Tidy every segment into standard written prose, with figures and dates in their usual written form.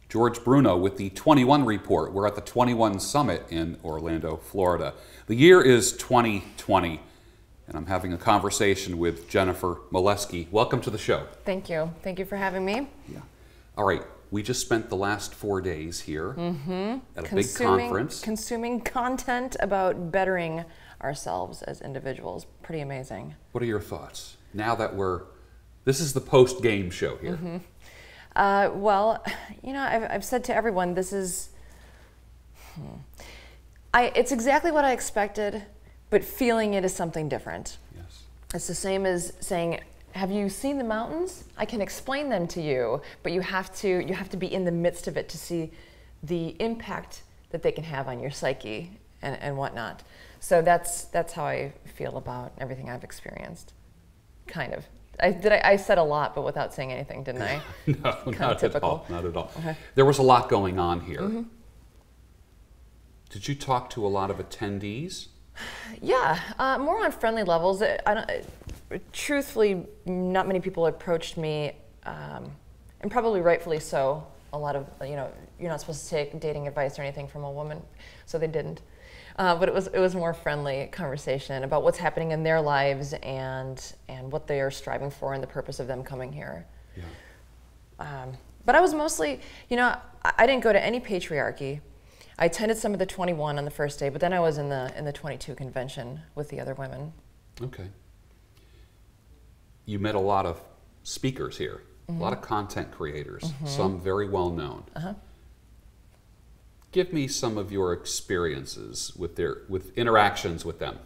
George Bruno with the 21 Report. We're at the 21 Summit in Orlando, Florida. The year is 2020, and I'm having a conversation with Jennifer Moleski. Welcome to the show. Thank you. Thank you for having me. Yeah. All right. We just spent the last 4 days here at a big conference. Consuming content about bettering ourselves as individuals. Pretty amazing. What are your thoughts now that this is the post-game show here? Well, you know, I've said to everyone, this is, it's exactly what I expected, but feeling it is something different. Yes. It's the same as saying, have you seen the mountains? I can explain them to you, but you have to be in the midst of it to see the impact that they can have on your psyche and whatnot. So that's how I feel about everything I've experienced, kind of. I said a lot, but without saying anything, didn't I? No, not typical. at all. Not at all. Okay. There was a lot going on here. Did you talk to a lot of attendees? Yeah, more on friendly levels. Truthfully, not many people approached me, and probably rightfully so. A lot of, you're not supposed to take dating advice or anything from a woman, so they didn't. But it was more friendly conversation about what's happening in their lives and what they are striving for and the purpose of them coming here. Yeah. But I was mostly, I didn't go to any patriarchy. I attended some of the 21 on the first day, but then I was in the 22 convention with the other women. Okay. You met a lot of speakers here, a lot of content creators, some very well known. Give me some of your experiences with interactions with them.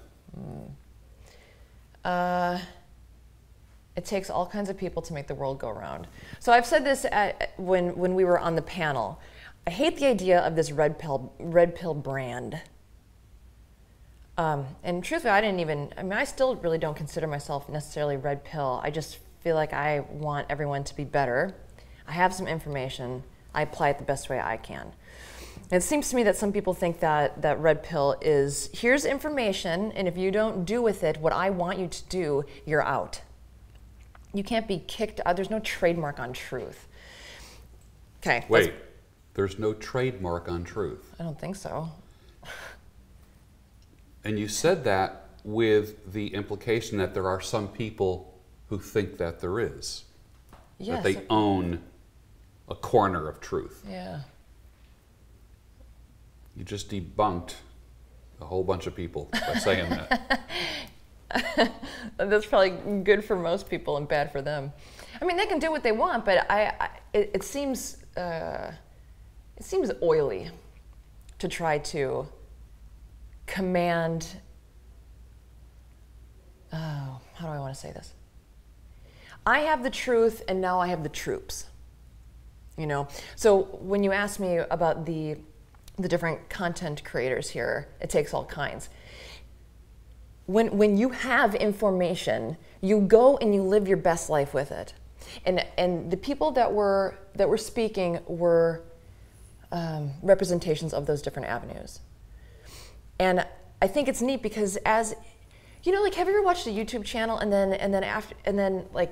It takes all kinds of people to make the world go round. So I've said this when we were on the panel. I hate the idea of this red pill brand. And truthfully, I still really don't consider myself necessarily red pill. I just feel like I want everyone to be better. I have some information. I apply it the best way I can. It seems to me that some people think that red pill is, here's information, and if you don't do with it what I want you to do, you're out. You can't be kicked out. There's no trademark on truth. Okay. Wait, there's no trademark on truth? I don't think so. And you said that with the implication that there are some people who think that there is. Yes. That they own a corner of truth. Yeah. You just debunked a whole bunch of people by saying that. That's probably good for most people and bad for them. I mean, they can do what they want, but it seems oily to try to command. Oh, how do I want to say this? I have the truth, and now I have the troops. So when you ask me about the different content creators here, it takes all kinds. When you have information, you go and you live your best life with it. And the people that were speaking were representations of those different avenues. And I think it's neat because have you ever watched a YouTube channel and then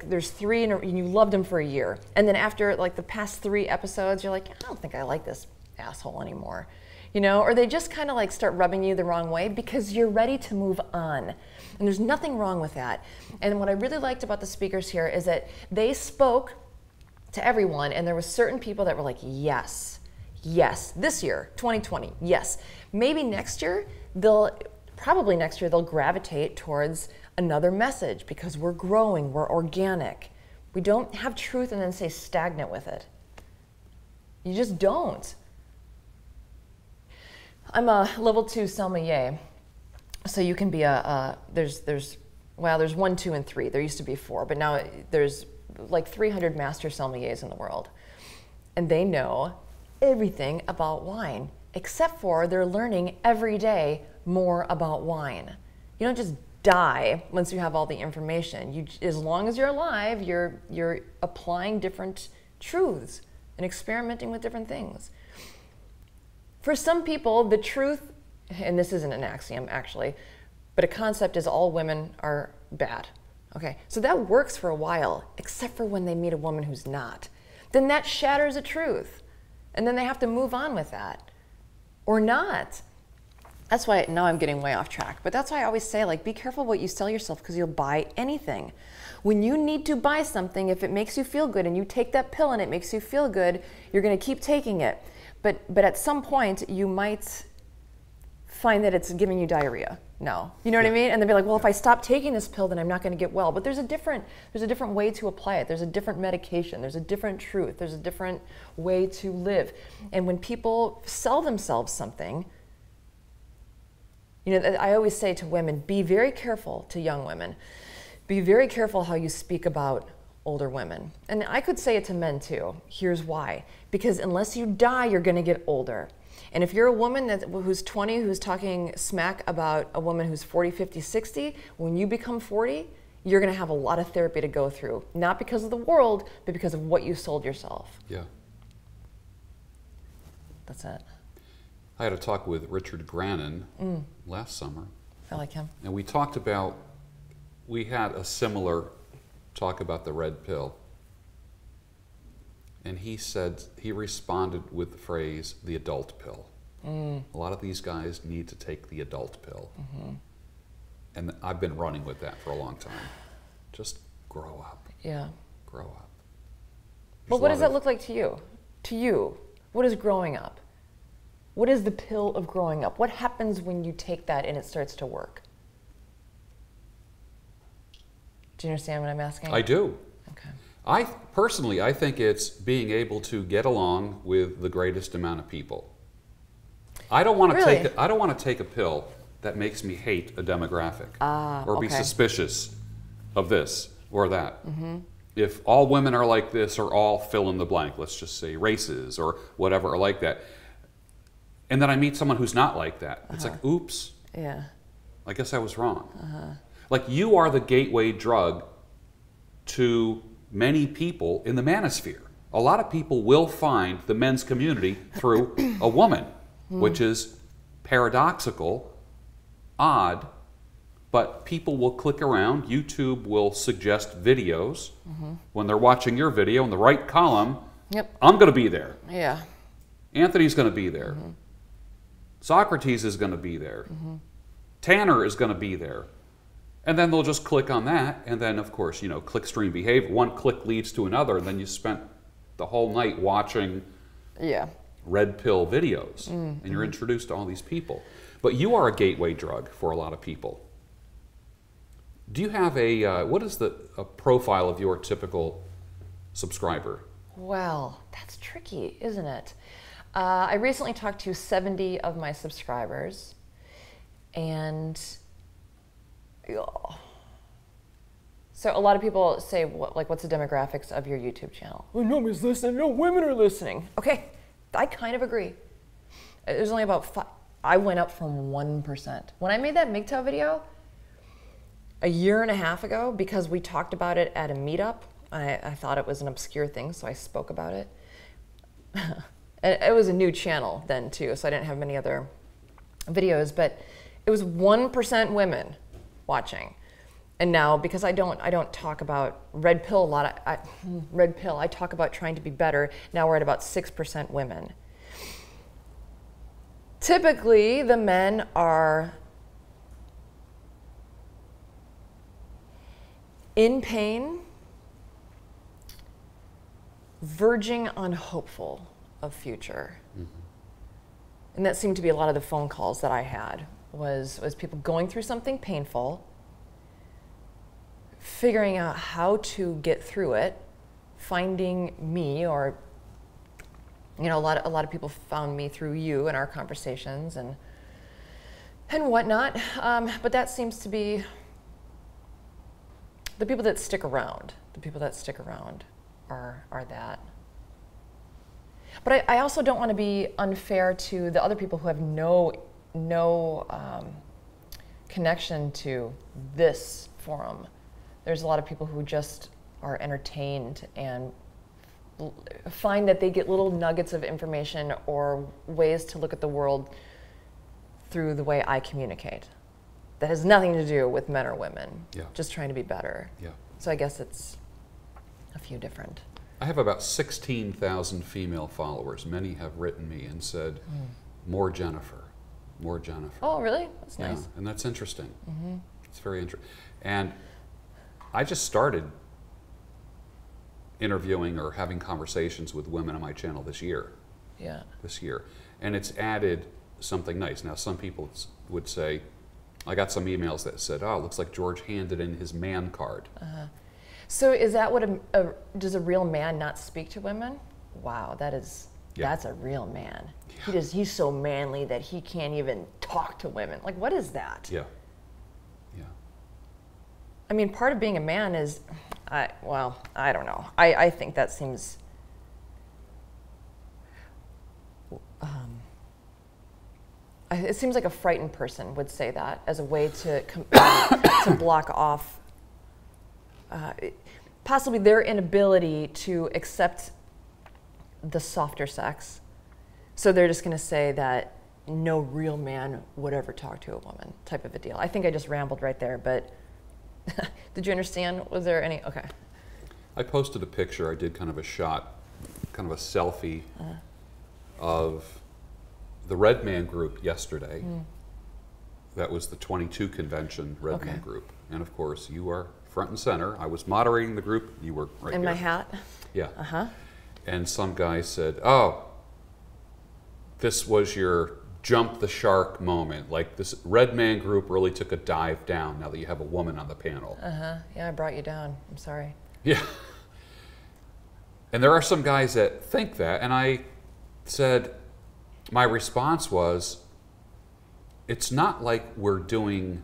there's three and you loved them for a year, and then after the past 3 episodes you're like, I don't think I like this asshole anymore, or they just kind of start rubbing you the wrong way because you're ready to move on, and there's nothing wrong with that. And what I really liked about the speakers here is that they spoke to everyone, and there were certain people that were like, yes, this year 2020, yes. Maybe next year they'll gravitate towards another message because we're growing, we're organic. We don't have truth and then stay stagnant with it. You just don't. I'm a level 2 sommelier, so you can be there's 1, 2, and 3. There used to be 4, but now there's 300 master sommeliers in the world, and they know everything about wine, except for they're learning every day more about wine. You don't just die once you have all the information. As long as you're alive, you're applying different truths and experimenting with different things. For some people, the truth, and this isn't an axiom actually, but a concept is all women are bad. Okay, so that works for a while, except for when they meet a woman who's not. Then that shatters the truth. And then they have to move on with that. Or not. That's why, now I'm getting way off track, but that's why I always say, like, be careful what you sell yourself, because you'll buy anything. When you need to buy something, if it makes you feel good and you take that pill and it makes you feel good, you're going to keep taking it. But at some point, you might find that it's giving you diarrhea. No. You know what I mean? And they'll be like, well, if I stop taking this pill, then I'm not going to get well. But there's a different way to apply it. There's a different medication. There's a different truth. There's a different way to live. And when people sell themselves something, you know, I always say to women, be very careful, to young women, be very careful how you speak about older women. And I could say it to men too. Here's why. Because unless you die, you're going to get older. And if you're a woman who's 20, who's talking smack about a woman who's 40, 50, 60, when you become 40, you're going to have a lot of therapy to go through. Not because of the world, but because of what you sold yourself. Yeah. That's it. I had a talk with Richard Grannon last summer. I like him. And we talked about, we had a similar talk about the red pill. And he said, he responded with the phrase, the adult pill. A lot of these guys need to take the adult pill. And I've been running with that for a long time. Just grow up. Yeah. Grow up. But what does that look like to you? To you, what is growing up? What is the pill of growing up? What happens when you take that and it starts to work? Do you understand what I'm asking? I do. Okay. I think it's being able to get along with the greatest amount of people. I don't want to take a pill that makes me hate a demographic or be suspicious of this or that. If all women are like this, or all fill in the blank, let's just say races or whatever are like that, and then I meet someone who's not like that, it's like, oops. Yeah. I guess I was wrong. Like, you are the gateway drug to many people in the manosphere. A lot of people will find the men's community through a woman, which is paradoxical, odd, but people will click around. YouTube will suggest videos. When they're watching your video in the right column, I'm going to be there. Yeah. Anthony's going to be there. Socrates is going to be there. Tanner is going to be there. And then they'll just click on that, and then, of course, you know, clickstream behavior. One click leads to another, and then you spent the whole night watching red pill videos, and you're introduced to all these people. But you are a gateway drug for a lot of people. Do you have what is a profile of your typical subscriber? Well, that's tricky, isn't it? I recently talked to 70 of my subscribers, and so a lot of people say, what's the demographics of your YouTube channel? Well, nobody's listening, no women are listening. Okay, I kind of agree. There's only about 5. I went up from 1%. When I made that MGTOW video a year and a half ago, because we talked about it at a meetup, I thought it was an obscure thing, so I spoke about it. It was a new channel then too, so I didn't have many other videos, but it was 1% women watching. And now, because I don't talk about red pill a lot, I talk about trying to be better. Now we're at about 6% women. Typically, the men are in pain, verging on hopeful of future. And that seemed to be a lot of the phone calls that I had, was people going through something painful, figuring out how to get through it, finding me, or you know, a lot of people found me through you and our conversations and whatnot. But that seems to be the people that stick around. The people that stick around are that. But I also don't want to be unfair to the other people who have no connection to this forum. There's a lot of people who just are entertained and find that they get little nuggets of information or ways to look at the world through the way I communicate. That has nothing to do with men or women, just trying to be better. So I guess it's a few different. I have about 16,000 female followers. Many have written me and said, more Jennifer, more Jennifer. Oh, really? That's nice. Yeah, and that's interesting. It's very interesting. And I just started interviewing or having conversations with women on my channel this year. Yeah. This year. And it's added something nice. Now, some people would say, I got some emails that said, oh, it looks like George handed in his man card. So is that what does a real man not speak to women? Wow, that's a real man. Yeah. He's so manly that he can't even talk to women. Like, what is that? Yeah. Yeah. I mean, part of being a man is, well, I don't know. I think that seems, it seems like a frightened person would say that as a way to to block off possibly their inability to accept the softer sex. So they're just going to say that no real man would ever talk to a woman, type of a deal. I think I just rambled right there, but did you understand? Was there any? Okay. I posted a picture. I did kind of a shot, kind of a selfie of the Red Man group yesterday. That was the 22 convention Red Man group. And of course, you are front and center. I was moderating the group. You were right in here. my hat? Yeah. And some guy said, oh, this was your jump the shark moment. Like, this Red Man group really took a dive down now that you have a woman on the panel. Yeah, I brought you down. I'm sorry. Yeah. And there are some guys that think that, and I said, my response was, it's not like we're doing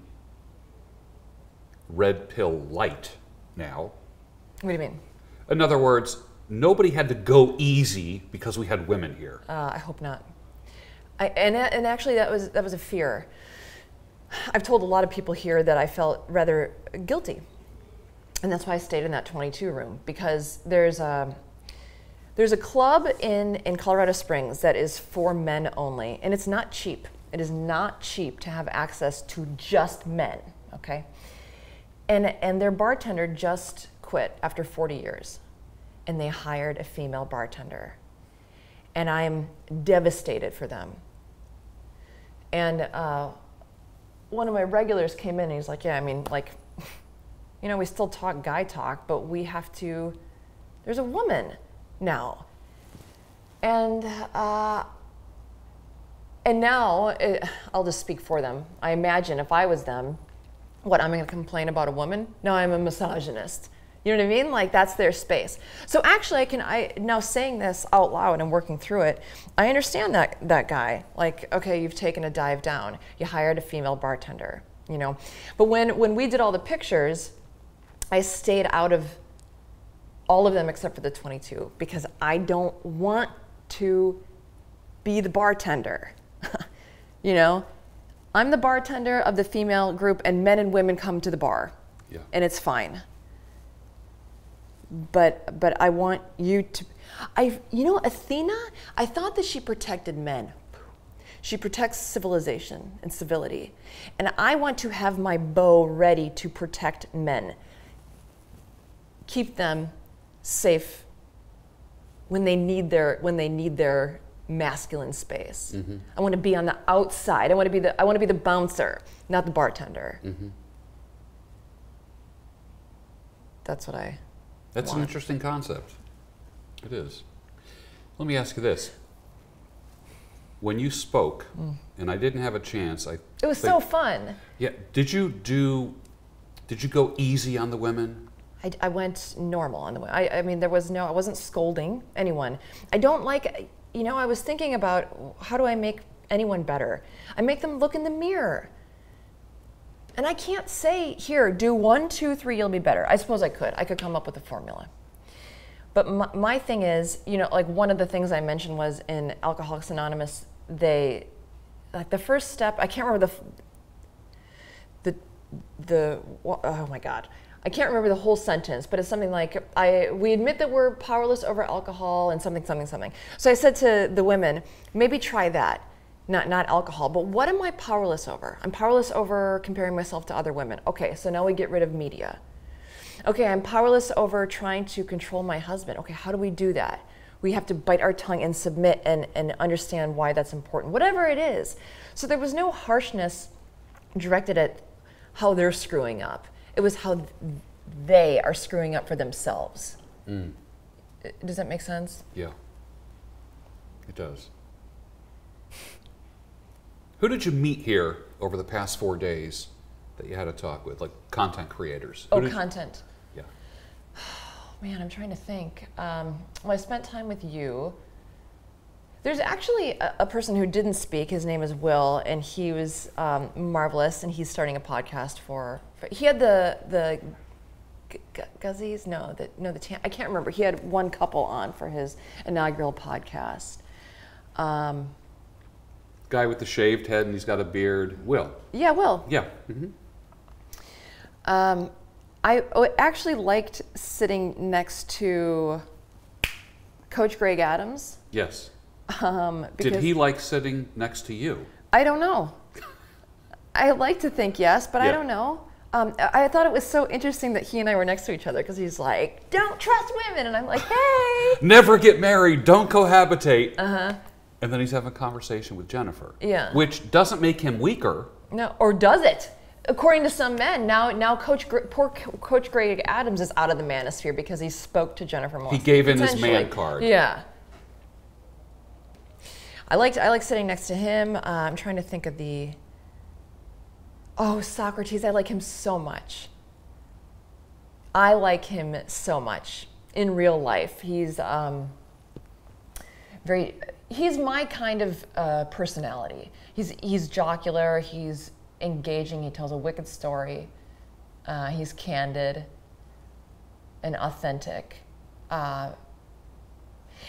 red pill light now. What do you mean? In other words, nobody had to go easy because we had women here. I hope not. And actually, that was a fear. I've told a lot of people here that I felt rather guilty, and that's why I stayed in that 22 room, because there's a club in Colorado Springs that is for men only, and it's not cheap. It is not cheap to have access to just men. Okay. And their bartender just quit after 40 years, and they hired a female bartender. And I'm devastated for them. And one of my regulars came in and he's like, yeah, I mean, like, you know, we still talk guy talk, but we have to, there's a woman now. And now, I'll just speak for them. I imagine if I was them, what, I'm going to complain about a woman? No, I'm a misogynist. You know what I mean? Like, that's their space. So actually, now saying this out loud and working through it, I understand that guy. Like, okay, you've taken a dive down. You hired a female bartender, you know. But when we did all the pictures, I stayed out of all of them except for the 22 because I don't want to be the bartender, you know. I'm the bartender of the female group, and men and women come to the bar, and it's fine. But I want you to, you know, Athena, I thought that she protected men. She protects civilization and civility. And I want to have my bow ready to protect men. Keep them safe when they need their masculine space. Mm-hmm. I want to be on the outside. I want to be the bouncer, not the bartender. Mm-hmm. That's what I That's want. An interesting concept. It is. Let me ask you this. When you spoke, and I didn't have a chance, it was so fun. Yeah. Did you go easy on the women? I went normal on the women. I mean, I wasn't scolding anyone. I don't like, you know, I was thinking about how do I make anyone better? I make them look in the mirror. And I can't say, here, do 1, 2, 3, you'll be better. I suppose I could come up with a formula. But my thing is, you know, like one of the things I mentioned was in Alcoholics Anonymous, like the first step, I can't remember oh my God. I can't remember the whole sentence, but it's something like, we admit that we're powerless over alcohol and something, something, something. So I said to the women, maybe try that. Not alcohol, but what am I powerless over? I'm powerless over comparing myself to other women. Okay, so now we get rid of media. Okay, I'm powerless over trying to control my husband. Okay, how do we do that? We have to bite our tongue and submit and understand why that's important, whatever it is. So there was no harshness directed at how they're screwing up. It was how they are screwing up for themselves. Does that make sense? Yeah, it does. Who did you meet here over the past 4 days that you had a talk with, like content creators? Content. Yeah. Man, I'm trying to think. Well, I spent time with you. There's actually a person who didn't speak. His name is Will, and he was marvelous, and he's starting a podcast for he had the Guzzies? I can't remember. He had one couple on for his inaugural podcast. Guy with the shaved head and he's got a beard. Will. Yeah, Will. Yeah. I actually liked sitting next to Coach Greg Adams. Yes. Did he like sitting next to you? I don't know. I like to think yes, but I don't know. I thought it was so interesting that he and I were next to each other because he's like, "Don't trust women," and I'm like, "Hey, never get married, don't cohabitate." And then he's having a conversation with Jennifer. Yeah. Which doesn't make him weaker. No, or does it? According to some men, now poor Coach Greg Adams is out of the manosphere because he spoke to Jennifer Moleski. He gave in his man card. Yeah. I like sitting next to him. I'm trying to think of the. Oh, Socrates! I like him so much. I like him so much in real life. He's He's my kind of personality. He's jocular. He's engaging. He tells a wicked story. He's candid and authentic.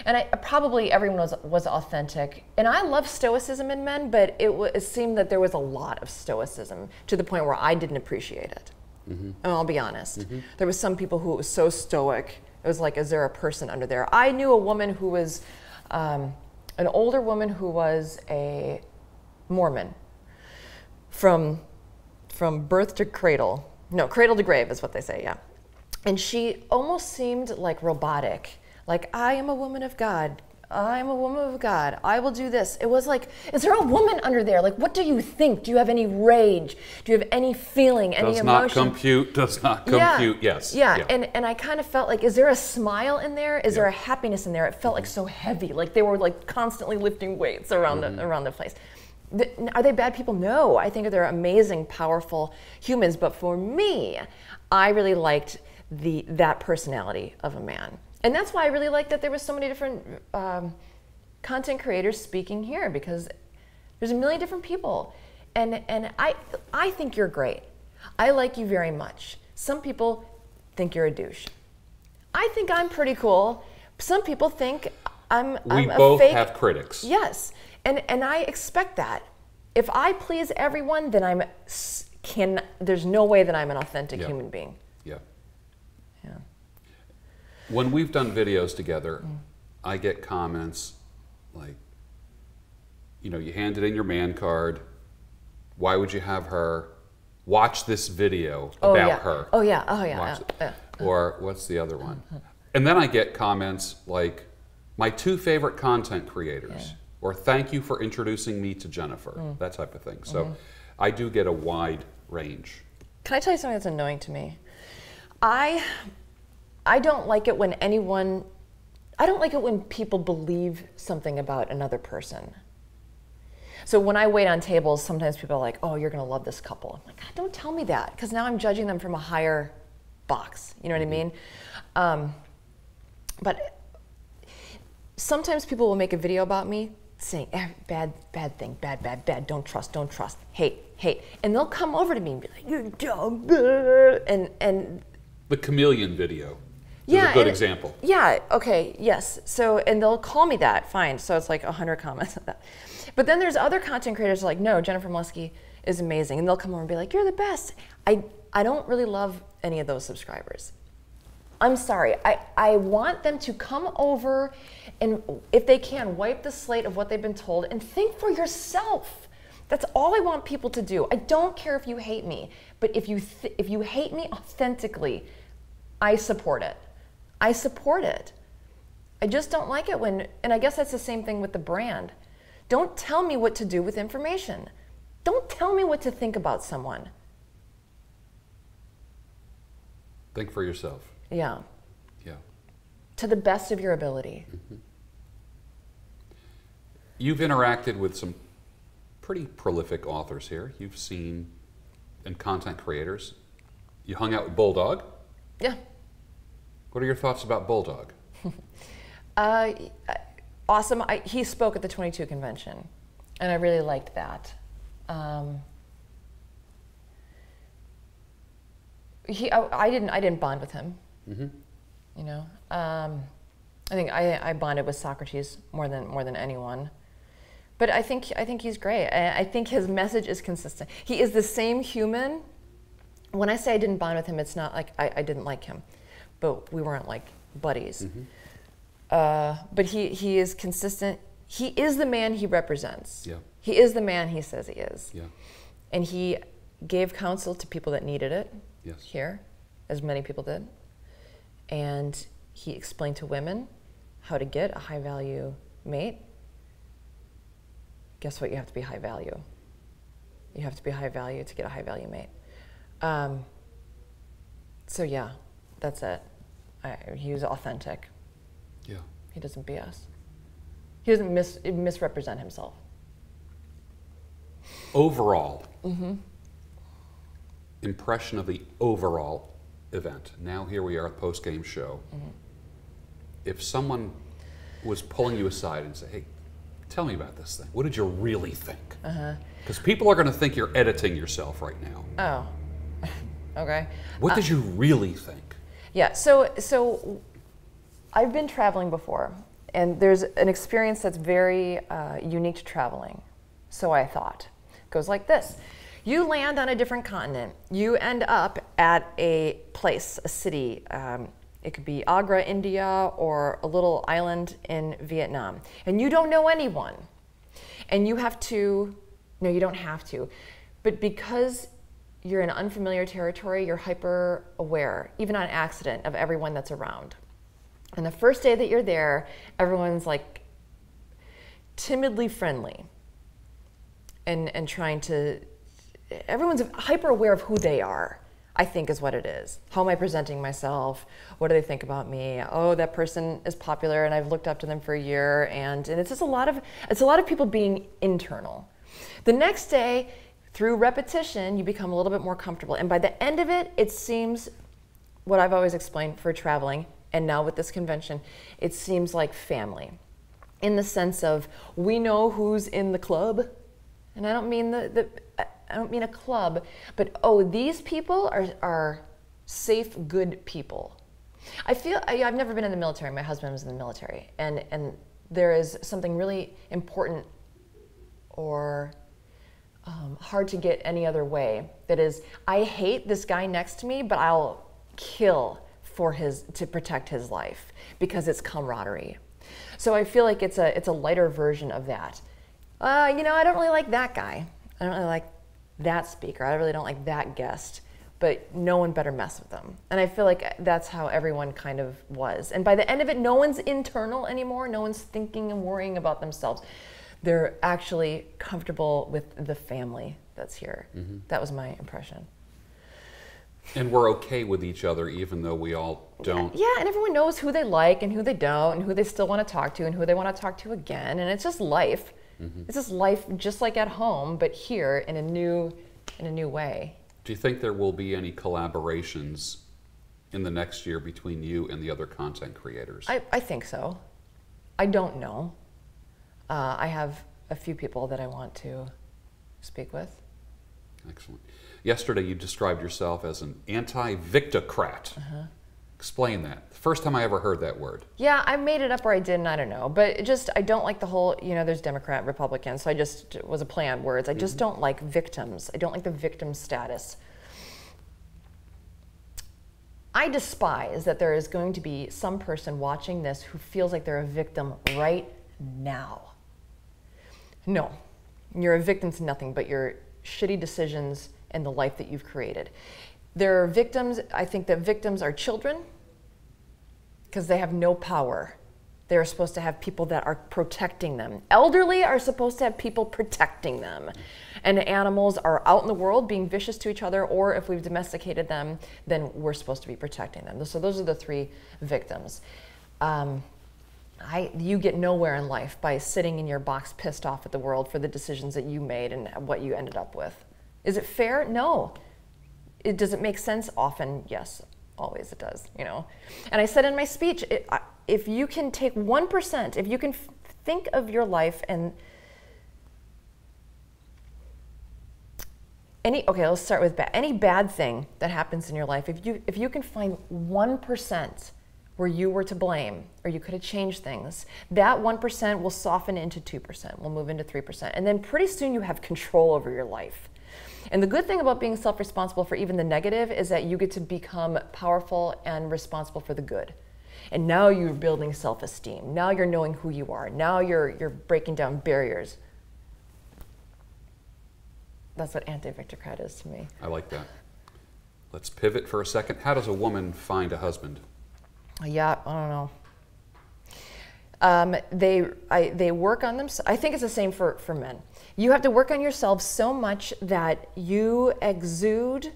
And probably everyone was authentic. And I love stoicism in men, but it seemed that there was a lot of stoicism to the point where I didn't appreciate it. And I'll be honest. There was some people who it was so stoic. It was like, is there a person under there? I knew a woman who was an older woman who was a Mormon from birth to cradle. No, cradle to grave is what they say, yeah. And she almost seemed like robotic. Like, I am a woman of God. I am a woman of God. I will do this. It was like, is there a woman under there? Like, what do you think? Do you have any rage? Do you have any feeling, any emotion? Does not compute, yes. Yeah. And I kind of felt like, is there a smile in there? Is there a happiness in there? It felt like so heavy. Like they were like constantly lifting weights around the place. Are they bad people? No. I think they're amazing, powerful humans. But for me, I really liked that personality of a man. And that's why I really like that there was so many different content creators speaking here, because there's a million different people. And I think you're great. I like you very much. Some people think you're a douche. I think I'm pretty cool. Some people think I'm We a both fake. have critics. Yes. And I expect that. If I please everyone, then there's no way that I'm an authentic human being. Yeah. Yeah. When we've done videos together, I get comments like, you handed in your man card. Why would you have her? Watch this video about her. Oh, yeah. Or what's the other one? And then I get comments like, my 2 favorite content creators. Or thank you for introducing me to Jennifer. That type of thing. So I do get a wide range. Can I tell you something that's annoying to me? I don't like it when people believe something about another person. So when I wait on tables, sometimes people are like, oh, you're going to love this couple. I'm like, God, don't tell me that, because now I'm judging them from a higher box. You know what I mean? But sometimes people will make a video about me saying, bad thing, bad, don't trust, hate. And they'll come over to me and be like, you're dumb. And the chameleon video is a good example. Yeah, okay, yes. So, and they'll call me that, fine. So it's like 100 comments on that. But then there's other content creators like, no, Jennifer Moleski is amazing. And they'll come over and be like, you're the best. I don't really love any of those subscribers. I'm sorry. I want them to come over and, if they can, wipe the slate of what they've been told and think for yourself. That's all I want people to do. I don't care if you hate me, but if you hate me authentically, I support it. I support it. I just don't like it when, and I guess that's the same thing with the brand. Don't tell me what to do with information. Don't tell me what to think about someone. Think for yourself. Yeah. Yeah. To the best of your ability. Mm-hmm. You've interacted with some pretty prolific authors here. You've seen, and content creators. You hung out with Bulldog. Yeah. What are your thoughts about Bulldog? Awesome. He spoke at the 22 convention, and I really liked that. I didn't bond with him. Mm-hmm. You know, I think I bonded with Socrates more than anyone. But I think he's great. I think his message is consistent. He is the same human. When I say I didn't bond with him, it's not like I didn't like him, but we weren't like buddies. Mm-hmm. But he is consistent. He is the man he represents. Yeah. He is the man he says he is. Yeah. And he gave counsel to people that needed it. Yes. Here, as many people did. And he explained to women how to get a high value mate. Guess what? You have to be high value. You have to be high value to get a high value mate. So yeah, that's it. He was authentic. Yeah. He doesn't BS. He doesn't misrepresent himself. Overall, impression of the overall event. Now here we are at the post-game show. Mm-hmm. If someone was pulling you aside and say, hey, tell me about this thing. What did you really think? Because people are going to think you're editing yourself right now. Oh, okay. What did you really think? Yeah, so I've been traveling before, and there's an experience that's very unique to traveling. So I thought. It goes like this. You land on a different continent. You end up at a place, a city. It could be Agra, India, or a little island in Vietnam. And you don't know anyone. And you have to, no, you don't have to, but because you're in unfamiliar territory, you're hyper aware, even on accident, of everyone that's around. And the first day that you're there, everyone's like timidly friendly and trying to, everyone's hyper aware of who they are, I think is what it is. How am I presenting myself? What do they think about me? Oh, that person is popular and I've looked up to them for a year, and it's just a lot of people being internal. The next day, through repetition, you become a little bit more comfortable. And by the end of it, it seems, what I've always explained for traveling, and now with this convention, it seems like family. In the sense of, we know who's in the club. And I don't mean I don't mean a club, but oh, these people are safe, good people. I've never been in the military. My husband was in the military, and there is something really important or hard to get any other way. That is, I hate this guy next to me, but I'll kill to protect his life because it's camaraderie. So I feel like it's a lighter version of that. You know, I don't really like that guy. I don't really like that speaker. I really don't like that guest, but no one better mess with them. And I feel like that's how everyone kind of was. And by the end of it, no one's internal anymore. No one's thinking and worrying about themselves. They're actually comfortable with the family that's here. Mm-hmm. That was my impression. And we're okay with each other even though we all don't. Yeah, and everyone knows who they like and who they don't and who they still want to talk to and who they want to talk to again. And it's just life. Mm-hmm. It's just life just like at home, but here in a new way. Do you think there will be any collaborations in the next year between you and the other content creators? I think so. I don't know. I have a few people that I want to speak with. Excellent. Yesterday you described yourself as an AntiViciouscrat. Explain that. The first time I ever heard that word. Yeah, I made it up or I didn't, I don't know. But I don't like the whole, you know, there's Democrat, Republican, so it was a play on words. I just don't like victims. I don't like the victim status. I despise that there is going to be some person watching this who feels like they're a victim right now. No, you're a victim to nothing but your shitty decisions and the life that you've created. There are victims, I think that victims are children because they have no power. They're supposed to have people that are protecting them. Elderly are supposed to have people protecting them. And animals are out in the world being vicious to each other, or if we've domesticated them, then we're supposed to be protecting them. So those are the three victims. You get nowhere in life by sitting in your box pissed off at the world for the decisions that you made and what you ended up with. Is it fair? No. Does it make sense? Often, yes. Always it does, you know. And I said in my speech, if you can take 1%, if you can think of your life and okay, let's start with any bad thing that happens in your life, if you can find 1% where you were to blame or you could have changed things, that 1% will soften into 2%, will move into 3%. And then pretty soon you have control over your life. And the good thing about being self-responsible for even the negative is that you get to become powerful and responsible for the good. And now you're building self-esteem. Now you're knowing who you are. Now you're breaking down barriers. That's what AntiViciouscrat is to me. I like that. Let's pivot for a second. How does a woman find a husband? Yeah, I don't know. They work on themselves. I think it's the same for men. You have to work on yourself so much that you exude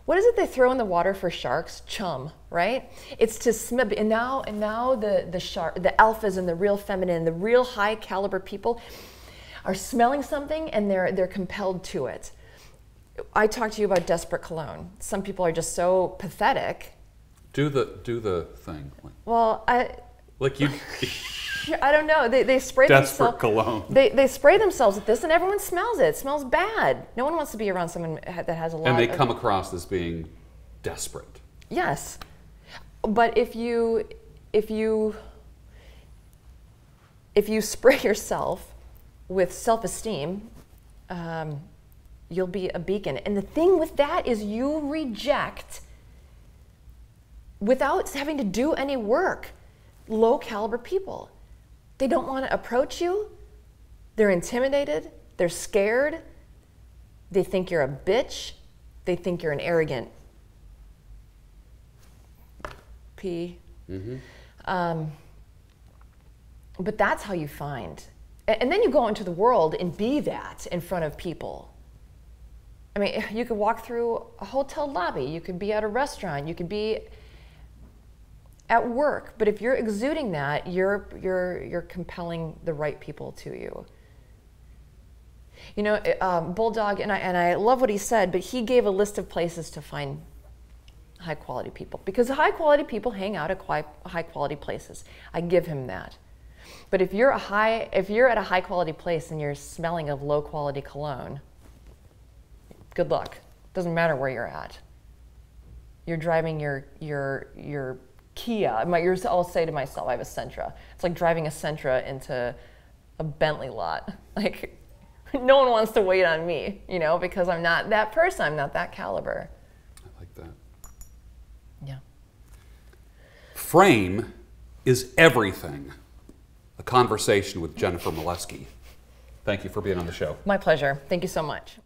what is it they throw in the water for sharks? Chum, right? It's to smell. And now the shark, the alphas and the real feminine, the real high caliber people are smelling something and they're compelled to it. I talked to you about desperate cologne. Some people are just so pathetic. Do the thing. Well, I don't know. They spray desperate cologne. They spray themselves with this, and everyone smells it. It smells bad. No one wants to be around someone that has a lot. And they come across as being desperate. Yes, but if you spray yourself with self-esteem, you'll be a beacon. And the thing with that is you reject, without having to do any work, low caliber people. They don't want to approach you. They're intimidated. They're scared. They think you're a bitch. They think you're an arrogant P. Mm-hmm. But that's how you find. And then you go into the world and be that in front of people. I mean, you could walk through a hotel lobby. You could be at a restaurant. You could be at work, but if you're exuding that, you're compelling the right people to you. You know, Bulldog, and I love what he said, but he gave a list of places to find high quality people, because high quality people hang out at high quality places. I give him that. But if you're at a high quality place and you're smelling of low quality cologne, good luck. Doesn't matter where you're at. You're driving your Kia. I'll say to myself, I have a Sentra. It's like driving a Sentra into a Bentley lot. Like, no one wants to wait on me, you know, because I'm not that person. I'm not that caliber. I like that. Yeah. Frame is everything. A conversation with Jennifer Moleski. Thank you for being on the show. My pleasure. Thank you so much.